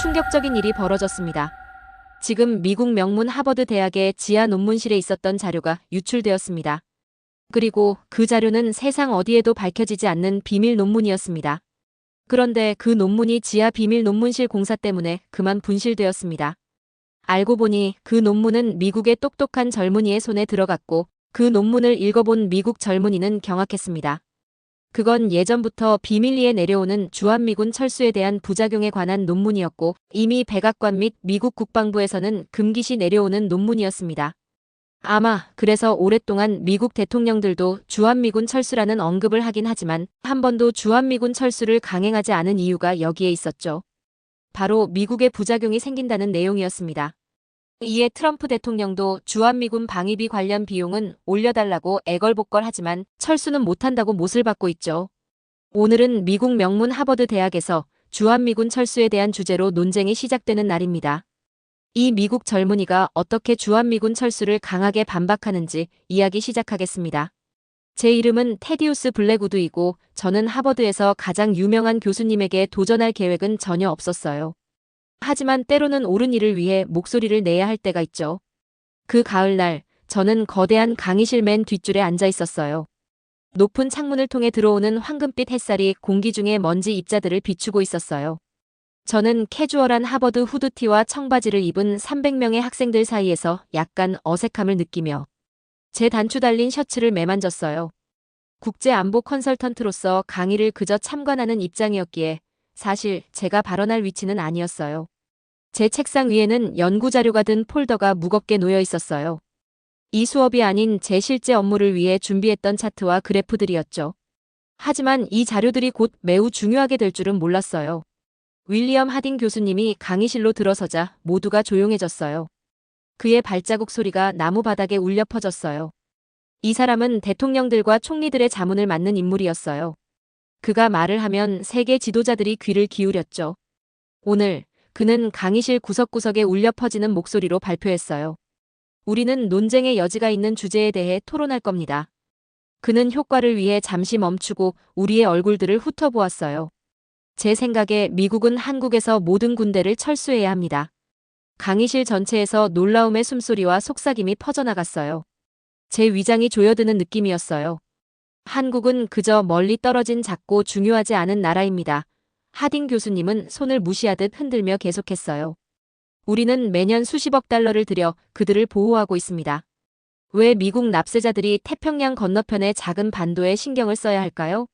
충격적인 일이 벌어졌습니다. 지금 미국 명문 하버드 대학의 지하 논문실에 있었던 자료가 유출되었습니다. 그리고 그 자료는 세상 어디에도 밝혀지지 않는 비밀 논문이었습니다. 그런데 그 논문이 지하 비밀 논문실 공사 때문에 그만 분실되었습니다. 알고 보니 그 논문은 미국의 똑똑한 젊은이의 손에 들어갔고 그 논문을 읽어본 미국 젊은이는 경악했습니다. 그건 예전부터 비밀리에 내려오는 주한미군 철수에 대한 부작용에 관한 논문이었고 이미 백악관 및 미국 국방부에서는 금기시 내려오는 논문이었습니다. 아마 그래서 오랫동안 미국 대통령들도 주한미군 철수라는 언급을 하긴 하지만 한 번도 주한미군 철수를 강행하지 않은 이유가 여기에 있었죠. 바로 미국의 부작용이 생긴다는 내용이었습니다. 이에 트럼프 대통령도 주한미군 방위비 관련 비용은 올려달라고 애걸복걸하지만 철수는 못한다고 못을 받고 있죠. 오늘은 미국 명문 하버드 대학에서 주한미군 철수에 대한 주제로 논쟁이 시작되는 날입니다. 이 미국 젊은이가 어떻게 주한미군 철수를 강하게 반박하는지 이야기 시작하겠습니다. 제 이름은 테디우스 블랙우드이고 저는 하버드에서 가장 유명한 교수님에게 도전할 계획은 전혀 없었어요. 하지만 때로는 옳은 일을 위해 목소리를 내야 할 때가 있죠. 그 가을날 저는 거대한 강의실 맨 뒷줄에 앉아 있었어요. 높은 창문을 통해 들어오는 황금빛 햇살이 공기 중에 먼지 입자들을 비추고 있었어요. 저는 캐주얼한 하버드 후드티와 청바지를 입은 300명의 학생들 사이에서 약간 어색함을 느끼며 제 단추 달린 셔츠를 매만졌어요. 국제안보 컨설턴트로서 강의를 그저 참관하는 입장이었기에 사실 제가 발언할 위치는 아니었어요. 제 책상 위에는 연구자료가 든 폴더가 무겁게 놓여 있었어요. 이 수업이 아닌 제 실제 업무를 위해 준비했던 차트와 그래프들이었죠. 하지만 이 자료들이 곧 매우 중요하게 될 줄은 몰랐어요. 윌리엄 하딩 교수님이 강의실로 들어서자 모두가 조용해졌어요. 그의 발자국 소리가 나무 바닥에 울려 퍼졌어요. 이 사람은 대통령들과 총리들의 자문을 맡는 인물이었어요. 그가 말을 하면 세계 지도자들이 귀를 기울였죠. 오늘 그는 강의실 구석구석에 울려 퍼지는 목소리로 발표했어요. 우리는 논쟁의 여지가 있는 주제에 대해 토론할 겁니다. 그는 효과를 위해 잠시 멈추고 우리의 얼굴들을 훑어보았어요. 제 생각에 미국은 한국에서 모든 군대를 철수해야 합니다. 강의실 전체에서 놀라움의 숨소리와 속삭임이 퍼져나갔어요. 제 위장이 조여드는 느낌이었어요. 한국은 그저 멀리 떨어진 작고 중요하지 않은 나라입니다. 하딩 교수님은 손을 무시하듯 흔들며 계속했어요. 우리는 매년 수십억 달러를 들여 그들을 보호하고 있습니다. 왜 미국 납세자들이 태평양 건너편의 작은 반도에 신경을 써야 할까요?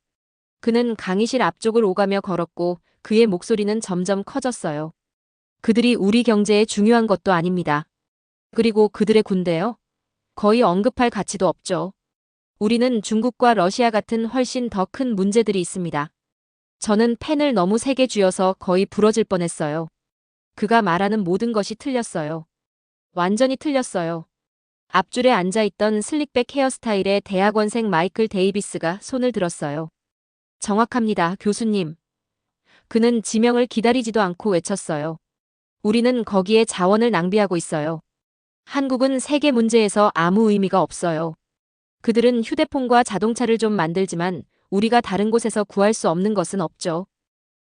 그는 강의실 앞쪽을 오가며 걸었고 그의 목소리는 점점 커졌어요. 그들이 우리 경제에 중요한 것도 아닙니다. 그리고 그들의 군대요? 거의 언급할 가치도 없죠. 우리는 중국과 러시아 같은 훨씬 더 큰 문제들이 있습니다. 저는 펜을 너무 세게 쥐어서 거의 부러질 뻔했어요. 그가 말하는 모든 것이 틀렸어요. 완전히 틀렸어요. 앞줄에 앉아있던 슬릭백 헤어스타일의 대학원생 마이클 데이비스가 손을 들었어요. 정확합니다, 교수님. 그는 지명을 기다리지도 않고 외쳤어요. 우리는 거기에 자원을 낭비하고 있어요. 한국은 세계 문제에서 아무 의미가 없어요. 그들은 휴대폰과 자동차를 좀 만들지만 우리가 다른 곳에서 구할 수 없는 것은 없죠.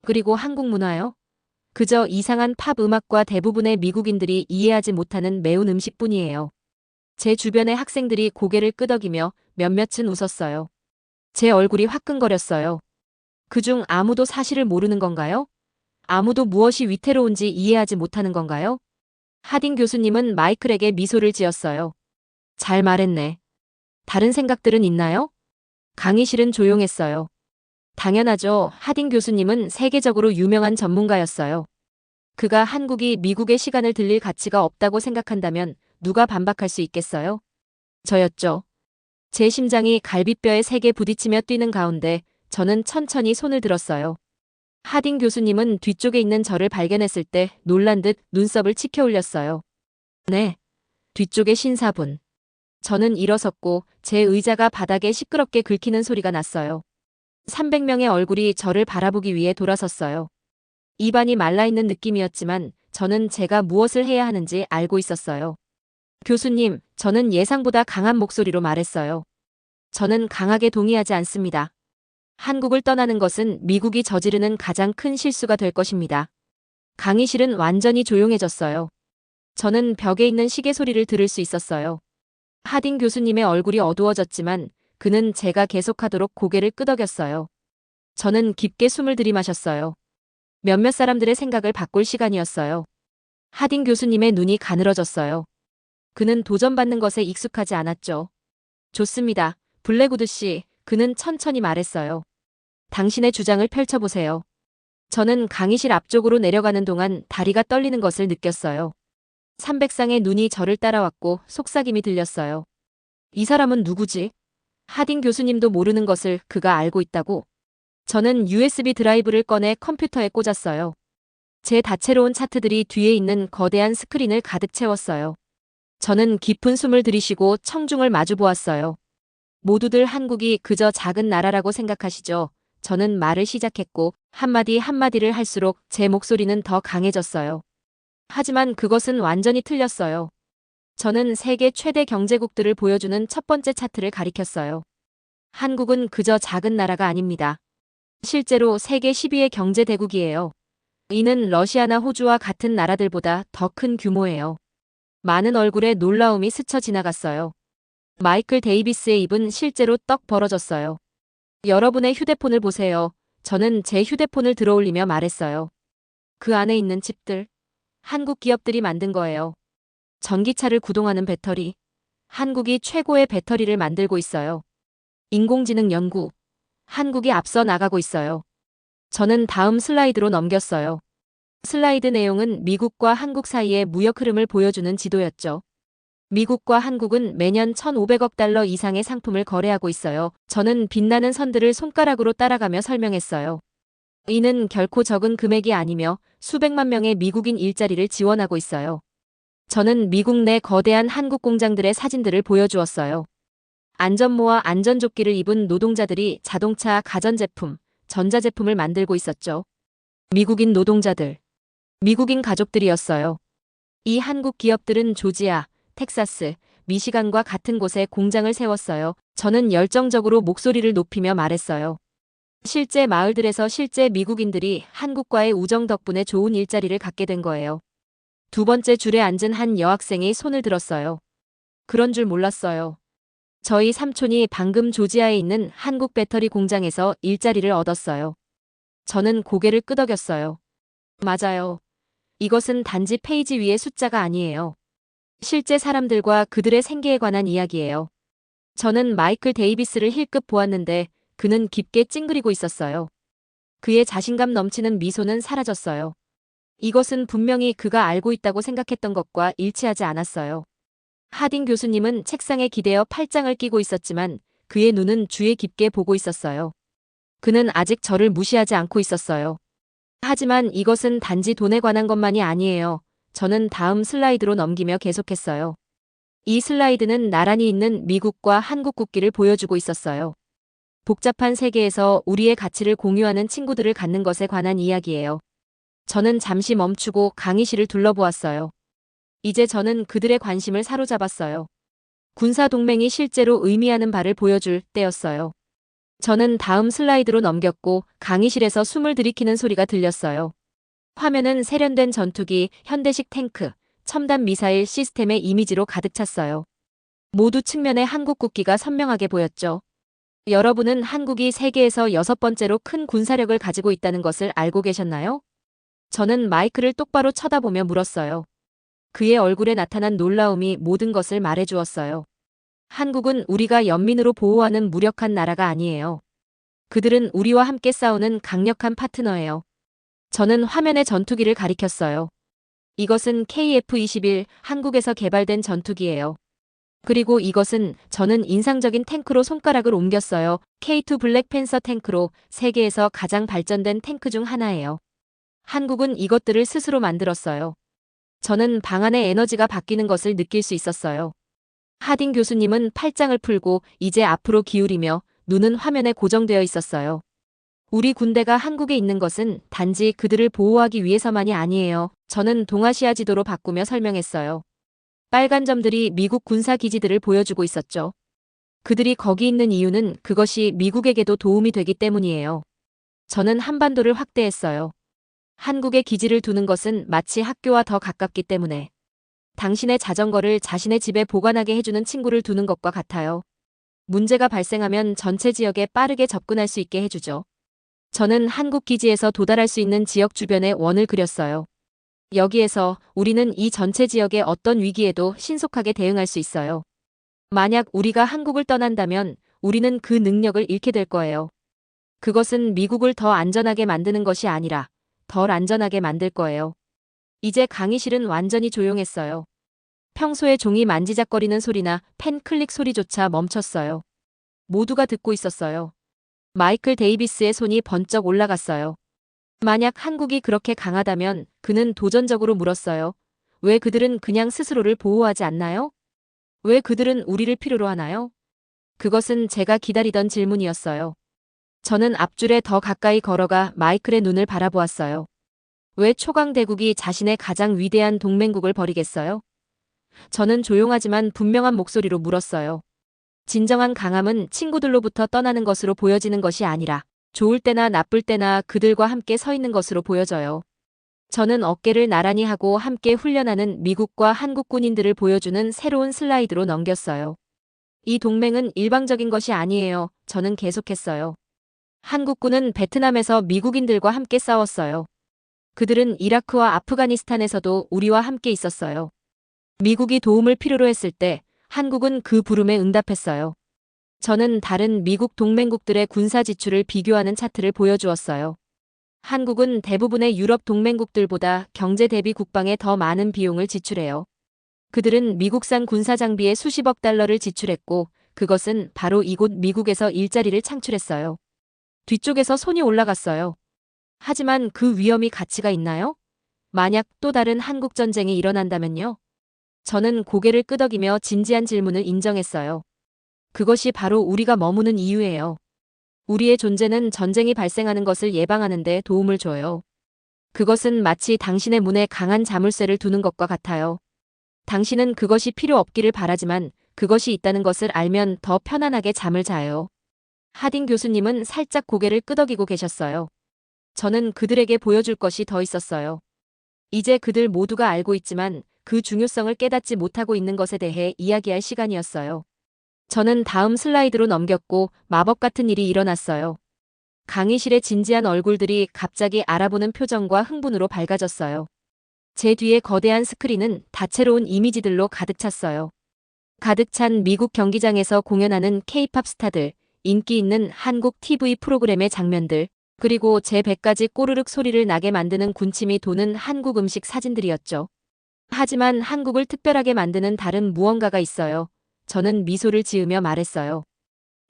그리고 한국 문화요? 그저 이상한 팝 음악과 대부분의 미국인들이 이해하지 못하는 매운 음식뿐이에요. 제 주변의 학생들이 고개를 끄덕이며 몇몇은 웃었어요. 제 얼굴이 화끈거렸어요. 그중 아무도 사실을 모르는 건가요? 아무도 무엇이 위태로운지 이해하지 못하는 건가요? 하딩 교수님은 마이클에게 미소를 지었어요. 잘 말했네. 다른 생각들은 있나요? 강의실은 조용했어요. 당연하죠. 하딩 교수님은 세계적으로 유명한 전문가였어요. 그가 한국이 미국의 시간을 들릴 가치가 없다고 생각한다면 누가 반박할 수 있겠어요? 저였죠. 제 심장이 갈비뼈에 세게 부딪히며 뛰는 가운데 저는 천천히 손을 들었어요. 하딩 교수님은 뒤쪽에 있는 저를 발견했을 때 놀란 듯 눈썹을 치켜 올렸어요. 네. 뒤쪽의 신사분. 저는 일어섰고 제 의자가 바닥에 시끄럽게 긁히는 소리가 났어요. 300명의 얼굴이 저를 바라보기 위해 돌아섰어요. 입안이 말라있는 느낌이었지만 저는 제가 무엇을 해야 하는지 알고 있었어요. 교수님, 저는 예상보다 강한 목소리로 말했어요. 저는 강하게 동의하지 않습니다. 한국을 떠나는 것은 미국이 저지르는 가장 큰 실수가 될 것입니다. 강의실은 완전히 조용해졌어요. 저는 벽에 있는 시계 소리를 들을 수 있었어요. 하딘 교수님의 얼굴이 어두워졌지만 그는 제가 계속하도록 고개를 끄덕였어요. 저는 깊게 숨을 들이마셨어요. 몇몇 사람들의 생각을 바꿀 시간이었어요. 하딘 교수님의 눈이 가늘어졌어요. 그는 도전받는 것에 익숙하지 않았죠. 좋습니다. 블랙우드 씨, 그는 천천히 말했어요. 당신의 주장을 펼쳐보세요. 저는 강의실 앞쪽으로 내려가는 동안 다리가 떨리는 것을 느꼈어요. 300상의 눈이 저를 따라왔고 속삭임이 들렸어요. 이 사람은 누구지? 하딘 교수님도 모르는 것을 그가 알고 있다고? 저는 USB 드라이브를 꺼내 컴퓨터에 꽂았어요. 제 다채로운 차트들이 뒤에 있는 거대한 스크린을 가득 채웠어요. 저는 깊은 숨을 들이쉬고 청중을 마주 보았어요. 모두들 한국이 그저 작은 나라라고 생각하시죠? 저는 말을 시작했고 한마디 한마디를 할수록 제 목소리는 더 강해졌어요. 하지만 그것은 완전히 틀렸어요. 저는 세계 최대 경제국들을 보여주는 첫 번째 차트를 가리켰어요. 한국은 그저 작은 나라가 아닙니다. 실제로 세계 10위의 경제 대국이에요. 이는 러시아나 호주와 같은 나라들보다 더 큰 규모예요. 많은 얼굴에 놀라움이 스쳐 지나갔어요. 마이클 데이비스의 입은 실제로 떡 벌어졌어요. 여러분의 휴대폰을 보세요. 저는 제 휴대폰을 들어올리며 말했어요. 그 안에 있는 칩들. 한국 기업들이 만든 거예요. 전기차를 구동하는 배터리. 한국이 최고의 배터리를 만들고 있어요. 인공지능 연구. 한국이 앞서 나가고 있어요. 저는 다음 슬라이드로 넘겼어요. 슬라이드 내용은 미국과 한국 사이의 무역 흐름을 보여주는 지도였죠. 미국과 한국은 매년 1,500억 달러 이상의 상품을 거래하고 있어요. 저는 빛나는 선들을 손가락으로 따라가며 설명했어요. 이는 결코 적은 금액이 아니며 수백만 명의 미국인 일자리를 지원하고 있어요. 저는 미국 내 거대한 한국 공장들의 사진들을 보여주었어요. 안전모와 안전조끼를 입은 노동자들이 자동차, 가전제품, 전자제품을 만들고 있었죠. 미국인 노동자들, 미국인 가족들이었어요. 이 한국 기업들은 조지아, 텍사스, 미시간과 같은 곳에 공장을 세웠어요. 저는 열정적으로 목소리를 높이며 말했어요. 실제 마을들에서 실제 미국인들이 한국과의 우정 덕분에 좋은 일자리를 갖게 된 거예요. 두 번째 줄에 앉은 한 여학생이 손을 들었어요. 그런 줄 몰랐어요. 저희 삼촌이 방금 조지아에 있는 한국 배터리 공장에서 일자리를 얻었어요. 저는 고개를 끄덕였어요. 맞아요. 이것은 단지 페이지 위의 숫자가 아니에요. 실제 사람들과 그들의 생계에 관한 이야기예요. 저는 마이클 데이비스를 힐끗 보았는데 그는 깊게 찡그리고 있었어요. 그의 자신감 넘치는 미소는 사라졌어요. 이것은 분명히 그가 알고 있다고 생각했던 것과 일치하지 않았어요. 하딘 교수님은 책상에 기대어 팔짱을 끼고 있었지만 그의 눈은 주에 깊게 보고 있었어요. 그는 아직 저를 무시하지 않고 있었어요. 하지만 이것은 단지 돈에 관한 것만이 아니에요. 저는 다음 슬라이드로 넘기며 계속했어요. 이 슬라이드는 나란히 있는 미국과 한국 국기를 보여주고 있었어요. 복잡한 세계에서 우리의 가치를 공유하는 친구들을 갖는 것에 관한 이야기예요. 저는 잠시 멈추고 강의실을 둘러보았어요. 이제 저는 그들의 관심을 사로잡았어요. 군사동맹이 실제로 의미하는 바를 보여줄 때였어요. 저는 다음 슬라이드로 넘겼고 강의실에서 숨을 들이키는 소리가 들렸어요. 화면은 세련된 전투기, 현대식 탱크, 첨단 미사일 시스템의 이미지로 가득 찼어요. 모두 측면에 한국 국기가 선명하게 보였죠. 여러분은 한국이 세계에서 6번째로 큰 군사력을 가지고 있다는 것을 알고 계셨나요? 저는 마이크를 똑바로 쳐다보며 물었어요. 그의 얼굴에 나타난 놀라움이 모든 것을 말해주었어요. 한국은 우리가 연민으로 보호하는 무력한 나라가 아니에요. 그들은 우리와 함께 싸우는 강력한 파트너예요. 저는 화면에 전투기를 가리켰어요. 이것은 KF-21 한국에서 개발된 전투기예요. 그리고 이것은 저는 인상적인 탱크로 손가락을 옮겼어요. K2 블랙팬서 탱크로 세계에서 가장 발전된 탱크 중 하나예요. 한국은 이것들을 스스로 만들었어요. 저는 방 안의 에너지가 바뀌는 것을 느낄 수 있었어요. 하딘 교수님은 팔짱을 풀고 이제 앞으로 기울이며 눈은 화면에 고정되어 있었어요. 우리 군대가 한국에 있는 것은 단지 그들을 보호하기 위해서만이 아니에요. 저는 동아시아 지도로 바꾸며 설명했어요. 빨간 점들이 미국 군사 기지들을 보여주고 있었죠. 그들이 거기 있는 이유는 그것이 미국에게도 도움이 되기 때문이에요. 저는 한반도를 확대했어요. 한국에 기지를 두는 것은 마치 학교와 더 가깝기 때문에 당신의 자전거를 자신의 집에 보관하게 해주는 친구를 두는 것과 같아요. 문제가 발생하면 전체 지역에 빠르게 접근할 수 있게 해주죠. 저는 한국 기지에서 도달할 수 있는 지역 주변에 원을 그렸어요. 여기에서 우리는 이 전체 지역의 어떤 위기에도 신속하게 대응할 수 있어요. 만약 우리가 한국을 떠난다면 우리는 그 능력을 잃게 될 거예요. 그것은 미국을 더 안전하게 만드는 것이 아니라 덜 안전하게 만들 거예요. 이제 강의실은 완전히 조용했어요. 평소에 종이 만지작거리는 소리나 펜 클릭 소리조차 멈췄어요. 모두가 듣고 있었어요. 마이클 데이비스의 손이 번쩍 올라갔어요. 만약 한국이 그렇게 강하다면 그는 도전적으로 물었어요. 왜 그들은 그냥 스스로를 보호하지 않나요? 왜 그들은 우리를 필요로 하나요? 그것은 제가 기다리던 질문이었어요. 저는 앞줄에 더 가까이 걸어가 마이클의 눈을 바라보았어요. 왜 초강대국이 자신의 가장 위대한 동맹국을 버리겠어요? 저는 조용하지만 분명한 목소리로 물었어요. 진정한 강함은 친구들로부터 떠나는 것으로 보여지는 것이 아니라 좋을 때나 나쁠 때나 그들과 함께 서 있는 것으로 보여져요. 저는 어깨를 나란히 하고 함께 훈련하는 미국과 한국 군인들을 보여주는 새로운 슬라이드로 넘겼어요. 이 동맹은 일방적인 것이 아니에요. 저는 계속했어요. 한국군은 베트남에서 미국인들과 함께 싸웠어요. 그들은 이라크와 아프가니스탄에서도 우리와 함께 있었어요. 미국이 도움을 필요로 했을 때 한국은 그 부름에 응답했어요. 저는 다른 미국 동맹국들의 군사 지출을 비교하는 차트를 보여주었어요. 한국은 대부분의 유럽 동맹국들보다 경제 대비 국방에 더 많은 비용을 지출해요. 그들은 미국산 군사 장비에 수십억 달러를 지출했고 그것은 바로 이곳 미국에서 일자리를 창출했어요. 뒤쪽에서 손이 올라갔어요. 하지만 그 위험이 가치가 있나요? 만약 또 다른 한국 전쟁이 일어난다면요? 저는 고개를 끄덕이며 진지한 질문을 인정했어요. 그것이 바로 우리가 머무는 이유예요. 우리의 존재는 전쟁이 발생하는 것을 예방하는 데 도움을 줘요. 그것은 마치 당신의 문에 강한 자물쇠를 두는 것과 같아요. 당신은 그것이 필요 없기를 바라지만 그것이 있다는 것을 알면 더 편안하게 잠을 자요. 하딩 교수님은 살짝 고개를 끄덕이고 계셨어요. 저는 그들에게 보여줄 것이 더 있었어요. 이제 그들 모두가 알고 있지만 그 중요성을 깨닫지 못하고 있는 것에 대해 이야기할 시간이었어요. 저는 다음 슬라이드로 넘겼고 마법 같은 일이 일어났어요. 강의실의 진지한 얼굴들이 갑자기 알아보는 표정과 흥분으로 밝아졌어요. 제 뒤에 거대한 스크린은 다채로운 이미지들로 가득 찼어요. 가득 찬 미국 경기장에서 공연하는 K-팝 스타들, 인기 있는 한국 TV 프로그램의 장면들, 그리고 제 배까지 꼬르륵 소리를 나게 만드는 군침이 도는 한국 음식 사진들이었죠. 하지만 한국을 특별하게 만드는 다른 무언가가 있어요. 저는 미소를 지으며 말했어요.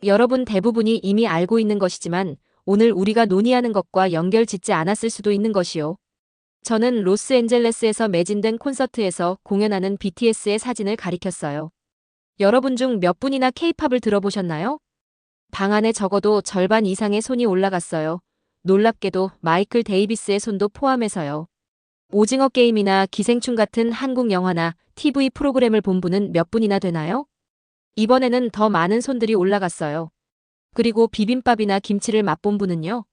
여러분 대부분이 이미 알고 있는 것이지만 오늘 우리가 논의하는 것과 연결 짓지 않았을 수도 있는 것이요. 저는 로스앤젤레스에서 매진된 콘서트에서 공연하는 BTS의 사진을 가리켰어요. 여러분 중 몇 분이나 K-팝을 들어보셨나요? 방 안에 적어도 절반 이상의 손이 올라갔어요. 놀랍게도 마이클 데이비스의 손도 포함해서요. 오징어 게임이나 기생충 같은 한국 영화나 TV 프로그램을 본 분은 몇 분이나 되나요? 이번에는 더 많은 손들이 올라갔어요. 그리고 비빔밥이나 김치를 맛본 분은요?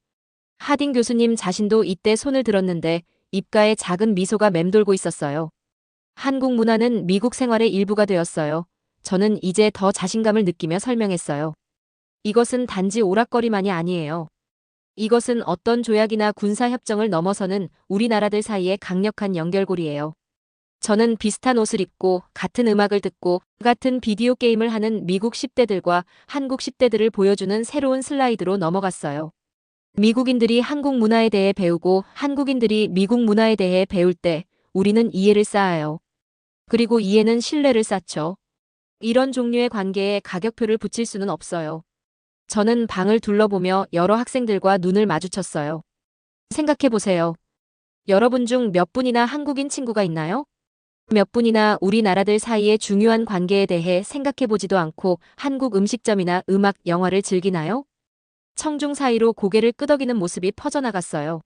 하딩 교수님 자신도 이때 손을 들었는데 입가에 작은 미소가 맴돌고 있었어요. 한국 문화는 미국 생활의 일부가 되었어요. 저는 이제 더 자신감을 느끼며 설명했어요. 이것은 단지 오락거리만이 아니에요. 이것은 어떤 조약이나 군사협정을 넘어서는 우리나라들 사이의 강력한 연결고리예요. 저는 비슷한 옷을 입고 같은 음악을 듣고 같은 비디오 게임을 하는 미국 10대들과 한국 10대들을 보여주는 새로운 슬라이드로 넘어갔어요. 미국인들이 한국 문화에 대해 배우고 한국인들이 미국 문화에 대해 배울 때 우리는 이해를 쌓아요. 그리고 이해는 신뢰를 쌓죠. 이런 종류의 관계에 가격표를 붙일 수는 없어요. 저는 방을 둘러보며 여러 학생들과 눈을 마주쳤어요. 생각해보세요. 여러분 중 몇 분이나 한국인 친구가 있나요? 몇 분이나 우리나라들 사이의 중요한 관계에 대해 생각해보지도 않고 한국 음식점이나 음악, 영화를 즐기나요? 청중 사이로 고개를 끄덕이는 모습이 퍼져나갔어요.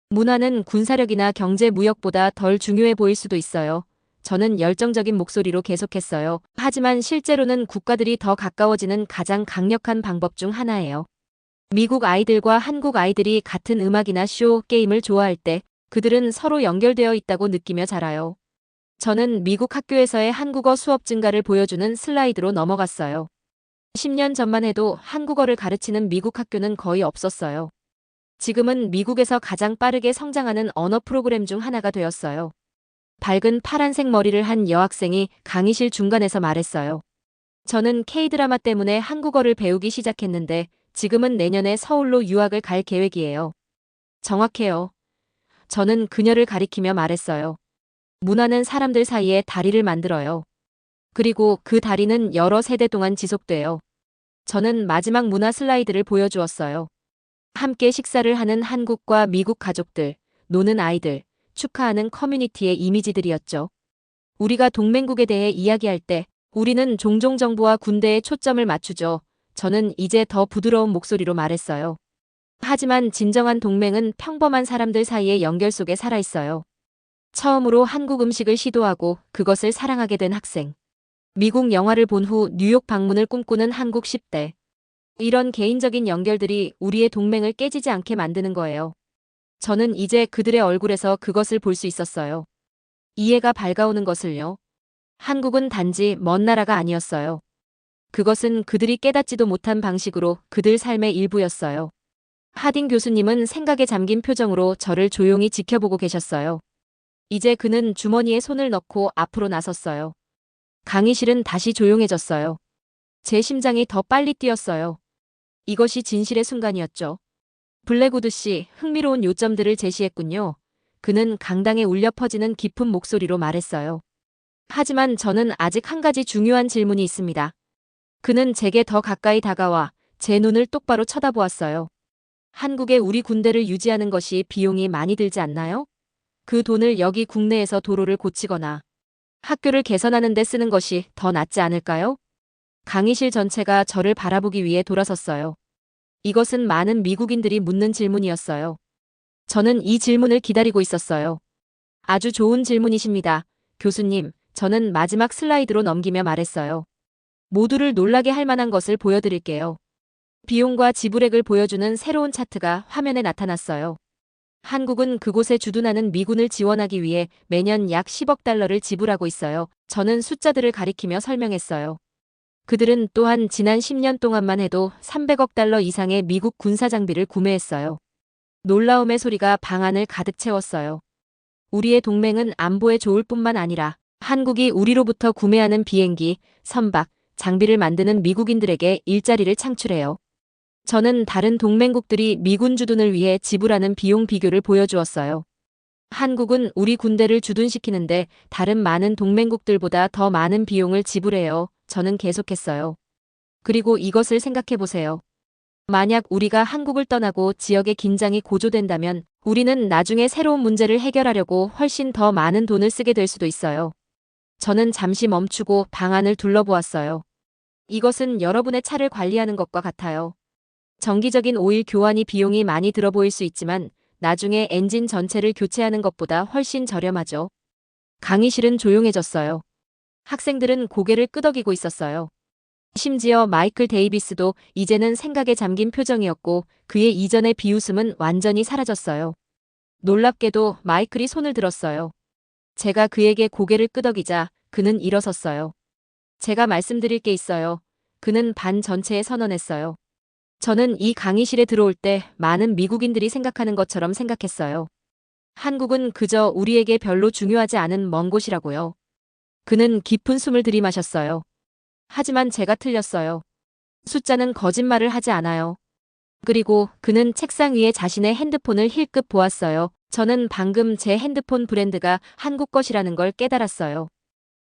문화는 군사력이나 경제 무역보다 덜 중요해 보일 수도 있어요. 저는 열정적인 목소리로 계속했어요. 하지만 실제로는 국가들이 더 가까워지는 가장 강력한 방법 중 하나예요. 미국 아이들과 한국 아이들이 같은 음악이나 쇼, 게임을 좋아할 때 그들은 서로 연결되어 있다고 느끼며 자라요. 저는 미국 학교에서의 한국어 수업 증가를 보여주는 슬라이드로 넘어갔어요. 10년 전만 해도 한국어를 가르치는 미국 학교는 거의 없었어요. 지금은 미국에서 가장 빠르게 성장하는 언어 프로그램 중 하나가 되었어요. 밝은 파란색 머리를 한 여학생이 강의실 중간에서 말했어요. 저는 K-드라마 때문에 한국어를 배우기 시작했는데 지금은 내년에 서울로 유학을 갈 계획이에요. 정확해요. 저는 그녀를 가리키며 말했어요. 문화는 사람들 사이에 다리를 만들어요. 그리고 그 다리는 여러 세대 동안 지속돼요. 저는 마지막 문화 슬라이드를 보여주었어요. 함께 식사를 하는 한국과 미국 가족들, 노는 아이들, 축하하는 커뮤니티의 이미지들이었죠. 우리가 동맹국에 대해 이야기할 때 우리는 종종 정부와 군대에 초점을 맞추죠. 저는 이제 더 부드러운 목소리로 말했어요. 하지만 진정한 동맹은 평범한 사람들 사이의 연결 속에 살아있어요. 처음으로 한국 음식을 시도하고 그것을 사랑하게 된 학생. 미국 영화를 본 후 뉴욕 방문을 꿈꾸는 한국 10대. 이런 개인적인 연결들이 우리의 동맹을 깨지지 않게 만드는 거예요. 저는 이제 그들의 얼굴에서 그것을 볼 수 있었어요. 이해가 밝아오는 것을요. 한국은 단지 먼 나라가 아니었어요. 그것은 그들이 깨닫지도 못한 방식으로 그들 삶의 일부였어요. 하딘 교수님은 생각에 잠긴 표정으로 저를 조용히 지켜보고 계셨어요. 이제 그는 주머니에 손을 넣고 앞으로 나섰어요. 강의실은 다시 조용해졌어요. 제 심장이 더 빨리 뛰었어요. 이것이 진실의 순간이었죠. 블랙우드 씨, 흥미로운 요점들을 제시했군요. 그는 강당에 울려 퍼지는 깊은 목소리로 말했어요. 하지만 저는 아직 한 가지 중요한 질문이 있습니다. 그는 제게 더 가까이 다가와 제 눈을 똑바로 쳐다보았어요. 한국에 우리 군대를 유지하는 것이 비용이 많이 들지 않나요? 그 돈을 여기 국내에서 도로를 고치거나 학교를 개선하는 데 쓰는 것이 더 낫지 않을까요? 강의실 전체가 저를 바라보기 위해 돌아섰어요. 이것은 많은 미국인들이 묻는 질문이었어요. 저는 이 질문을 기다리고 있었어요. 아주 좋은 질문이십니다. 교수님, 저는 마지막 슬라이드로 넘기며 말했어요. 모두를 놀라게 할 만한 것을 보여드릴게요. 비용과 지불액을 보여주는 새로운 차트가 화면에 나타났어요. 한국은 그곳에 주둔하는 미군을 지원하기 위해 매년 약 10억 달러를 지불하고 있어요. 저는 숫자들을 가리키며 설명했어요. 그들은 또한 지난 10년 동안만 해도 300억 달러 이상의 미국 군사 장비를 구매했어요. 놀라움의 소리가 방 안을 가득 채웠어요. 우리의 동맹은 안보에 좋을 뿐만 아니라 한국이 우리로부터 구매하는 비행기, 선박, 장비를 만드는 미국인들에게 일자리를 창출해요. 저는 다른 동맹국들이 미군 주둔을 위해 지불하는 비용 비교를 보여주었어요. 한국은 우리 군대를 주둔시키는데 다른 많은 동맹국들보다 더 많은 비용을 지불해요. 저는 계속했어요. 그리고 이것을 생각해 보세요. 만약 우리가 한국을 떠나고 지역의 긴장이 고조된다면 우리는 나중에 새로운 문제를 해결하려고 훨씬 더 많은 돈을 쓰게 될 수도 있어요. 저는 잠시 멈추고 방 안을 둘러보았어요. 이것은 여러분의 차를 관리하는 것과 같아요. 정기적인 오일 교환이 비용이 많이 들어 보일 수 있지만 나중에 엔진 전체를 교체하는 것보다 훨씬 저렴하죠. 강의실은 조용해졌어요. 학생들은 고개를 끄덕이고 있었어요. 심지어 마이클 데이비스도 이제는 생각에 잠긴 표정이었고 그의 이전의 비웃음은 완전히 사라졌어요. 놀랍게도 마이클이 손을 들었어요. 제가 그에게 고개를 끄덕이자 그는 일어섰어요. 제가 말씀드릴 게 있어요. 그는 반 전체에 선언했어요. 저는 이 강의실에 들어올 때 많은 미국인들이 생각하는 것처럼 생각했어요. 한국은 그저 우리에게 별로 중요하지 않은 먼 곳이라고요. 그는 깊은 숨을 들이마셨어요. 하지만 제가 틀렸어요. 숫자는 거짓말을 하지 않아요. 그리고 그는 책상 위에 자신의 핸드폰을 힐끗 보았어요. 저는 방금 제 핸드폰 브랜드가 한국 것이라는 걸 깨달았어요.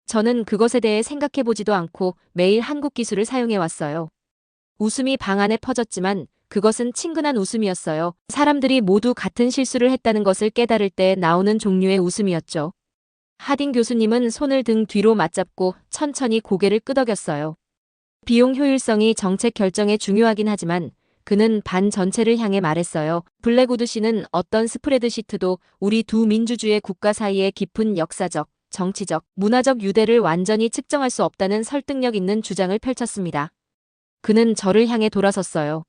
저는 그것에 대해 생각해보지도 않고 매일 한국 기술을 사용해왔어요. 웃음이 방 안에 퍼졌지만 그것은 친근한 웃음이었어요. 사람들이 모두 같은 실수를 했다는 것을 깨달을 때 나오는 종류의 웃음이었죠. 하딘 교수님은 손을 등 뒤로 맞잡고 천천히 고개를 끄덕였어요. 비용 효율성이 정책 결정에 중요하긴 하지만 그는 반 전체를 향해 말했어요. 블랙우드 씨는 어떤 스프레드시트도 우리 두 민주주의 국가 사이의 깊은 역사적, 정치적, 문화적 유대를 완전히 측정할 수 없다는 설득력 있는 주장을 펼쳤습니다. 그는 저를 향해 돌아섰어요.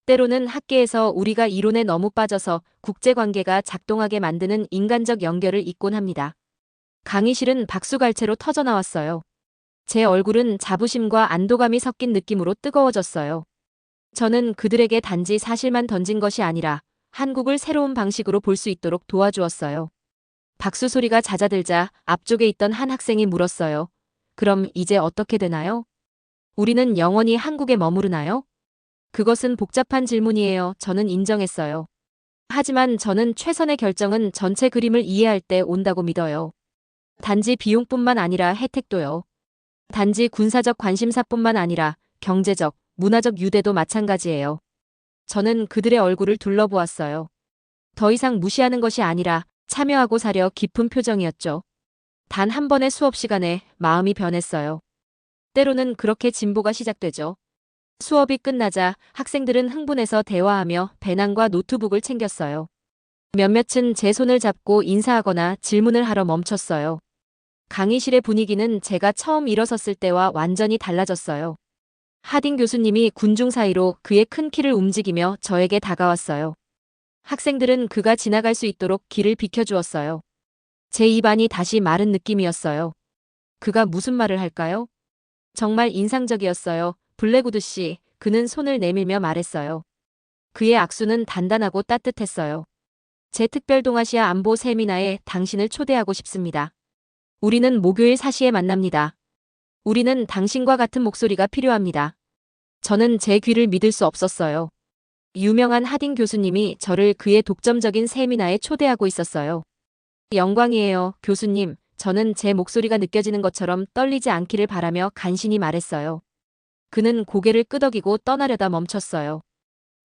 때로는 학계에서 우리가 이론에 너무 빠져서 국제관계가 작동하게 만드는 인간적 연결을 잊곤 합니다. 강의실은 박수갈채로 터져나왔어요. 제 얼굴은 자부심과 안도감이 섞인 느낌으로 뜨거워졌어요. 저는 그들에게 단지 사실만 던진 것이 아니라 한국을 새로운 방식으로 볼 수 있도록 도와주었어요. 박수 소리가 잦아들자 앞쪽에 있던 한 학생이 물었어요. 그럼 이제 어떻게 되나요? 우리는 영원히 한국에 머무르나요? 그것은 복잡한 질문이에요. 저는 인정했어요. 하지만 저는 최선의 결정은 전체 그림을 이해할 때 온다고 믿어요. 단지 비용뿐만 아니라 혜택도요. 단지 군사적 관심사뿐만 아니라 경제적, 문화적 유대도 마찬가지예요. 저는 그들의 얼굴을 둘러보았어요. 더 이상 무시하는 것이 아니라 참여하고 사려 깊은 표정이었죠. 단 한 번의 수업 시간에 마음이 변했어요. 때로는 그렇게 진보가 시작되죠. 수업이 끝나자 학생들은 흥분해서 대화하며 배낭과 노트북을 챙겼어요. 몇몇은 제 손을 잡고 인사하거나 질문을 하러 멈췄어요. 강의실의 분위기는 제가 처음 일어섰을 때와 완전히 달라졌어요. 하딩 교수님이 군중 사이로 그의 큰 키를 움직이며 저에게 다가왔어요. 학생들은 그가 지나갈 수 있도록 길을 비켜주었어요. 제 입안이 다시 마른 느낌이었어요. 그가 무슨 말을 할까요? 정말 인상적이었어요. 블랙우드 씨, 그는 손을 내밀며 말했어요. 그의 악수는 단단하고 따뜻했어요. 제 특별동아시아 안보 세미나에 당신을 초대하고 싶습니다. 우리는 목요일 4시에 만납니다. 우리는 당신과 같은 목소리가 필요합니다. 저는 제 귀를 믿을 수 없었어요. 유명한 하딩 교수님이 저를 그의 독점적인 세미나에 초대하고 있었어요. 영광이에요, 교수님. 저는 제 목소리가 느껴지는 것처럼 떨리지 않기를 바라며 간신히 말했어요. 그는 고개를 끄덕이고 떠나려다 멈췄어요.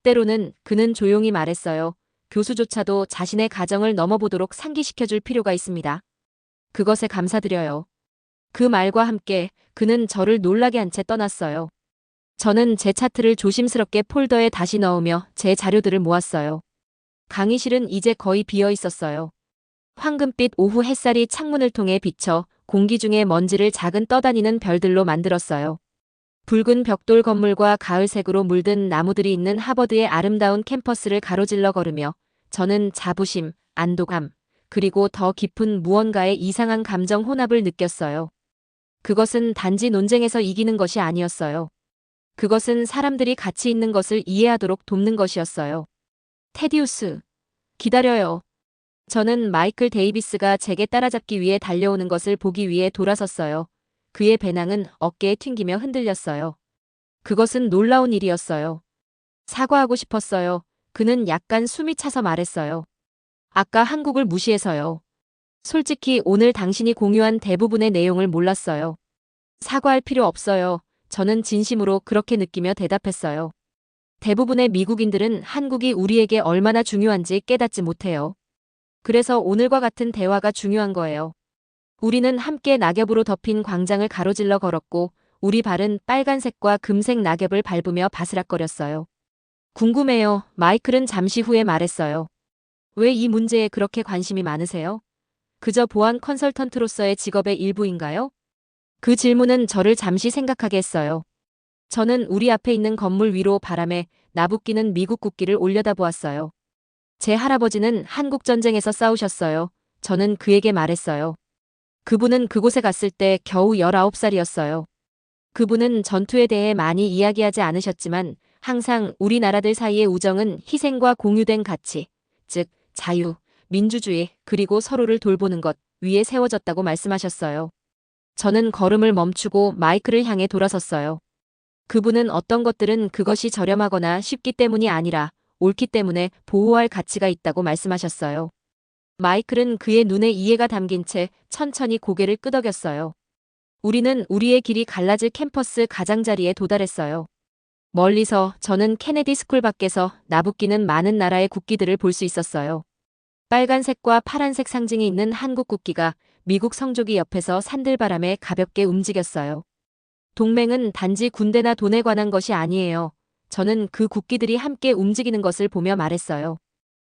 때로는 그는 조용히 말했어요. 교수조차도 자신의 가정을 넘어보도록 상기시켜줄 필요가 있습니다. 그것에 감사드려요. 그 말과 함께 그는 저를 놀라게 한 채 떠났어요. 저는 제 차트를 조심스럽게 폴더에 다시 넣으며 제 자료들을 모았어요. 강의실은 이제 거의 비어 있었어요. 황금빛 오후 햇살이 창문을 통해 비쳐 공기 중에 먼지를 작은 떠다니는 별들로 만들었어요. 붉은 벽돌 건물과 가을색으로 물든 나무들이 있는 하버드의 아름다운 캠퍼스를 가로질러 걸으며 저는 자부심, 안도감, 그리고 더 깊은 무언가의 이상한 감정 혼합을 느꼈어요. 그것은 단지 논쟁에서 이기는 것이 아니었어요. 그것은 사람들이 가치 있는 것을 이해하도록 돕는 것이었어요. 테디우스, 기다려요. 저는 마이클 데이비스가 제게 따라잡기 위해 달려오는 것을 보기 위해 돌아섰어요. 그의 배낭은 어깨에 튕기며 흔들렸어요. 그것은 놀라운 일이었어요. 사과하고 싶었어요. 그는 약간 숨이 차서 말했어요. 아까 한국을 무시해서요. 솔직히 오늘 당신이 공유한 대부분의 내용을 몰랐어요. 사과할 필요 없어요. 저는 진심으로 그렇게 느끼며 대답했어요. 대부분의 미국인들은 한국이 우리에게 얼마나 중요한지 깨닫지 못해요. 그래서 오늘과 같은 대화가 중요한 거예요. 우리는 함께 낙엽으로 덮인 광장을 가로질러 걸었고 우리 발은 빨간색과 금색 낙엽을 밟으며 바스락거렸어요. 궁금해요. 마이클은 잠시 후에 말했어요. 왜 이 문제에 그렇게 관심이 많으세요? 그저 보안 컨설턴트로서의 직업의 일부인가요? 그 질문은 저를 잠시 생각하게 했어요. 저는 우리 앞에 있는 건물 위로 바람에 나부끼는 미국 국기를 올려다보았어요. 제 할아버지는 한국전쟁에서 싸우셨어요. 저는 그에게 말했어요. 그분은 그곳에 갔을 때 겨우 19살이었어요. 그분은 전투에 대해 많이 이야기하지 않으셨지만 항상 우리나라들 사이의 우정은 희생과 공유된 가치, 즉 자유, 민주주의, 그리고 서로를 돌보는 것 위에 세워졌다고 말씀하셨어요. 저는 걸음을 멈추고 마이크를 향해 돌아섰어요. 그분은 어떤 것들은 그것이 저렴하거나 쉽기 때문이 아니라 옳기 때문에 보호할 가치가 있다고 말씀하셨어요. 마이클은 그의 눈에 이해가 담긴 채 천천히 고개를 끄덕였어요. 우리는 우리의 길이 갈라질 캠퍼스 가장자리에 도달했어요. 멀리서 저는 케네디 스쿨 밖에서 나부끼는 많은 나라의 국기들을 볼 수 있었어요. 빨간색과 파란색 상징이 있는 한국 국기가 미국 성조기 옆에서 산들바람에 가볍게 움직였어요. 동맹은 단지 군대나 돈에 관한 것이 아니에요. 저는 그 국기들이 함께 움직이는 것을 보며 말했어요.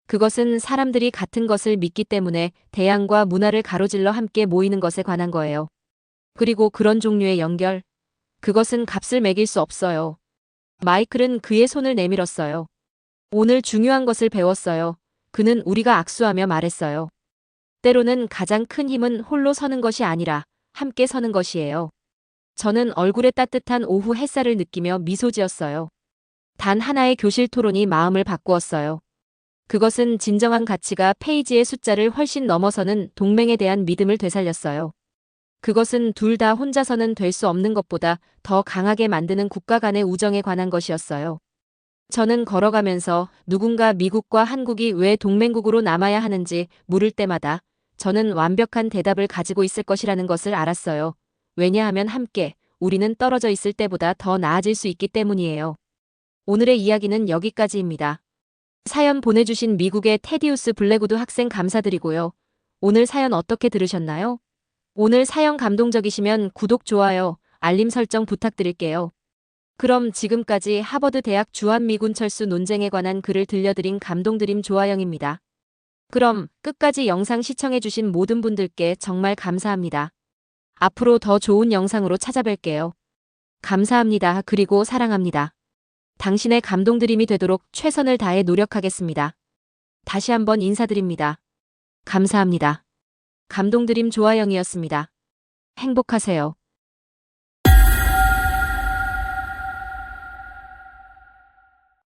그것은 사람들이 같은 것을 믿기 때문에 대양과 문화를 가로질러 함께 모이는 것에 관한 거예요. 그리고 그런 종류의 연결, 그것은 값을 매길 수 없어요. 마이클은 그의 손을 내밀었어요. 오늘 중요한 것을 배웠어요. 그는 우리가 악수하며 말했어요. 때로는 가장 큰 힘은 홀로 서는 것이 아니라 함께 서는 것이에요. 저는 얼굴에 따뜻한 오후 햇살을 느끼며 미소 지었어요. 단 하나의 교실 토론이 마음을 바꾸었어요. 그것은 진정한 가치가 페이지의 숫자를 훨씬 넘어서는 동맹에 대한 믿음을 되살렸어요. 그것은 둘 다 혼자서는 될 수 없는 것보다 더 강하게 만드는 국가 간의 우정에 관한 것이었어요. 저는 걸어가면서 누군가 미국과 한국이 왜 동맹국으로 남아야 하는지 물을 때마다 저는 완벽한 대답을 가지고 있을 것이라는 것을 알았어요. 왜냐하면 함께 우리는 떨어져 있을 때보다 더 나아질 수 있기 때문이에요. 오늘의 이야기는 여기까지입니다. 사연 보내주신 미국의 테디우스 블랙우드 학생 감사드리고요. 오늘 사연 어떻게 들으셨나요? 오늘 사연 감동적이시면 구독, 좋아요, 알림 설정 부탁드릴게요. 그럼 지금까지 하버드 대학 주한미군 철수 논쟁에 관한 글을 들려드린 감동드림 조아영입니다. 그럼 끝까지 영상 시청해주신 모든 분들께 정말 감사합니다. 앞으로 더 좋은 영상으로 찾아뵐게요. 감사합니다. 그리고 사랑합니다. 당신의 감동드림이 되도록 최선을 다해 노력하겠습니다. 다시 한번 인사드립니다. 감사합니다. 감동드림 조아영이었습니다. 행복하세요.